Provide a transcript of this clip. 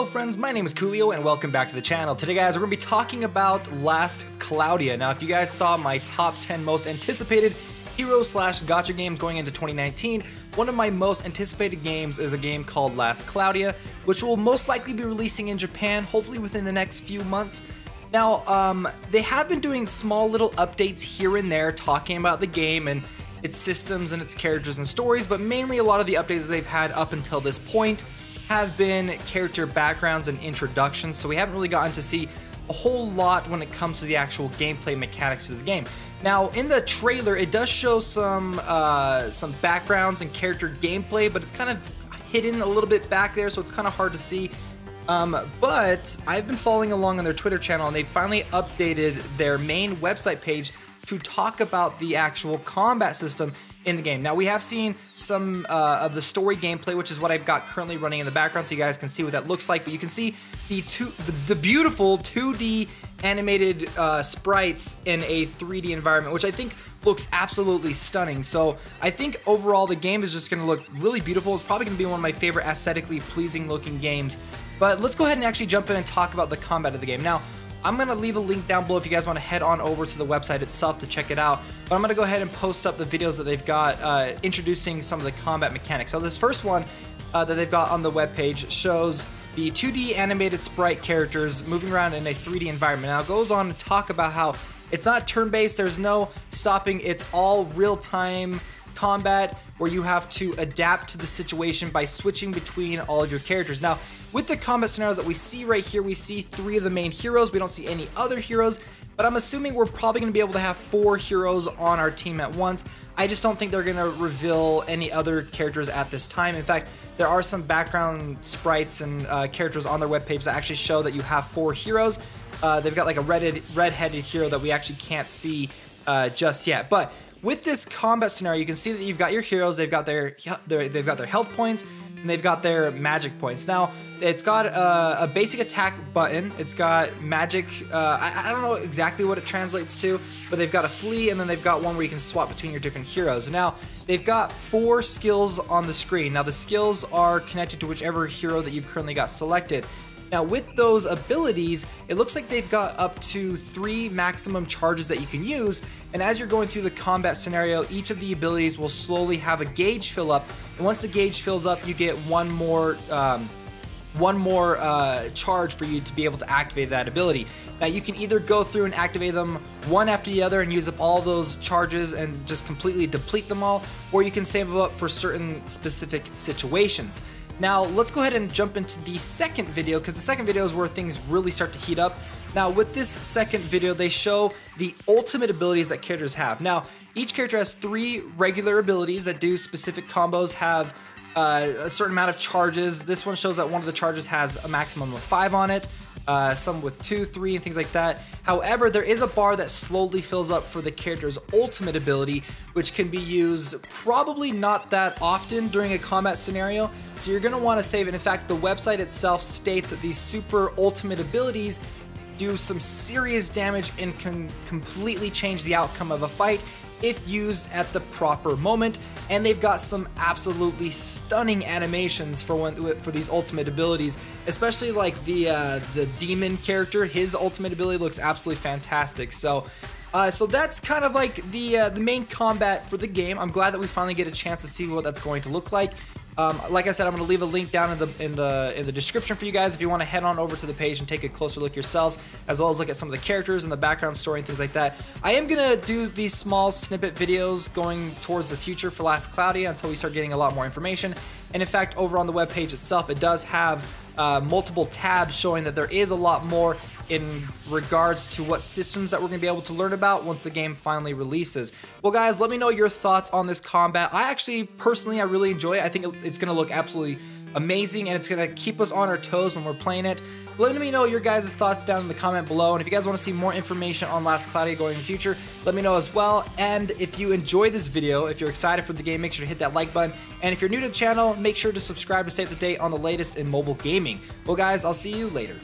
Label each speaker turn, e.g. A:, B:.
A: friends, my name is Koolio and welcome back to the channel. Today guys, we're going to be talking about Last CLOUDIA. Now if you guys saw my top 10 most anticipated hero/gacha games going into 2019, one of my most anticipated games is a game called Last CLOUDIA, which will most likely be releasing in Japan, hopefully within the next few months. Now, they have been doing small little updates here and there talking about the game and its systems and its characters and stories, but mainly a lot of the updates that they've had up until this point have been character backgrounds and introductions, so we haven't really gotten to see a whole lot when it comes to the actual gameplay mechanics of the game. Now, in the trailer, it does show some backgrounds and character gameplay, but it's kind of hidden a little bit back there, so it's kind of hard to see. But I've been following along on their Twitter channel, and they finally updated their main website page to talk about the actual combat system in the game. Now, we have seen some of the story gameplay, which is what I've got currently running in the background, so you guys can see what that looks like. But you can see the beautiful 2D animated sprites in a 3D environment, which I think looks absolutely stunning. So I think overall the game is just going to look really beautiful. It's probably going to be one of my favorite aesthetically pleasing looking games. But let's go ahead and actually jump in and talk about the combat of the game. Now, I'm going to leave a link down below if you guys want to head on over to the website itself to check it out. But I'm going to go ahead and post up the videos that they've got introducing some of the combat mechanics. So this first one that they've got on the webpage shows the 2D animated sprite characters moving around in a 3D environment. Now it goes on to talk about how it's not turn-based, there's no stopping, it's all real-time combat where you have to adapt to the situation by switching between all of your characters. Now, with the combat scenarios that we see right here, we see 3 of the main heroes. We don't see any other heroes, but I'm assuming we're probably going to be able to have 4 heroes on our team at once. I just don't think they're going to reveal any other characters at this time. In fact, there are some background sprites and characters on their webpage that actually show that you have 4 heroes. They've got like a red-headed hero that we actually can't see just yet. But with this combat scenario, you can see that you've got your heroes. They've got their health points, and they've got their magic points. Now, it's got a basic attack button. It's got magic. I don't know exactly what it translates to, but they've got a flee, and then they've got one where you can swap between your different heroes. Now, they've got 4 skills on the screen. Now, the skills are connected to whichever hero that you've currently got selected. Now, with those abilities, it looks like they've got up to 3 maximum charges that you can use, and as you're going through the combat scenario, each of the abilities will slowly have a gauge fill up, and once the gauge fills up, you get one more charge for you to be able to activate that ability. Now, you can either go through and activate them one after the other and use up all those charges and just completely deplete them all, or you can save them up for certain specific situations. Now, let's go ahead and jump into the second video, because the second video is where things really start to heat up. Now, with this second video, they show the ultimate abilities that characters have. Now, each character has 3 regular abilities that do specific combos, have a certain amount of charges. This one shows that one of the charges has a maximum of 5 on it, some with 2, 3, and things like that. However, there is a bar that slowly fills up for the character's ultimate ability, which can be used probably not that often during a combat scenario, so you're going to want to save it. In fact, the website itself states that these super ultimate abilities do some serious damage and can completely change the outcome of a fight if used at the proper moment, and they've got some absolutely stunning animations for these ultimate abilities, especially like the demon character. His ultimate ability looks absolutely fantastic. So that's kind of like the main combat for the game. I'm glad that we finally get a chance to see what that's going to look like. Like I said, I'm going to leave a link down in the description for you guys if you want to head on over to the page and take a closer look yourselves, as well as look at some of the characters and the background story and things like that. I am going to do these small snippet videos going towards the future for Last CLOUDIA until we start getting a lot more information. And in fact, over on the webpage itself, it does have multiple tabs showing that there is a lot more in regards to what systems that we're going to be able to learn about once the game finally releases. Well guys, let me know your thoughts on this combat. Personally, I really enjoy it. I think it's going to look absolutely amazing, and it's going to keep us on our toes when we're playing it. Let me know your guys' thoughts down in the comment below, and if you guys want to see more information on Last CLOUDIA going in the future, let me know as well. And if you enjoy this video, if you're excited for the game, make sure to hit that like button, and if you're new to the channel, make sure to subscribe to stay up to date on the latest in mobile gaming. Well guys, I'll see you later.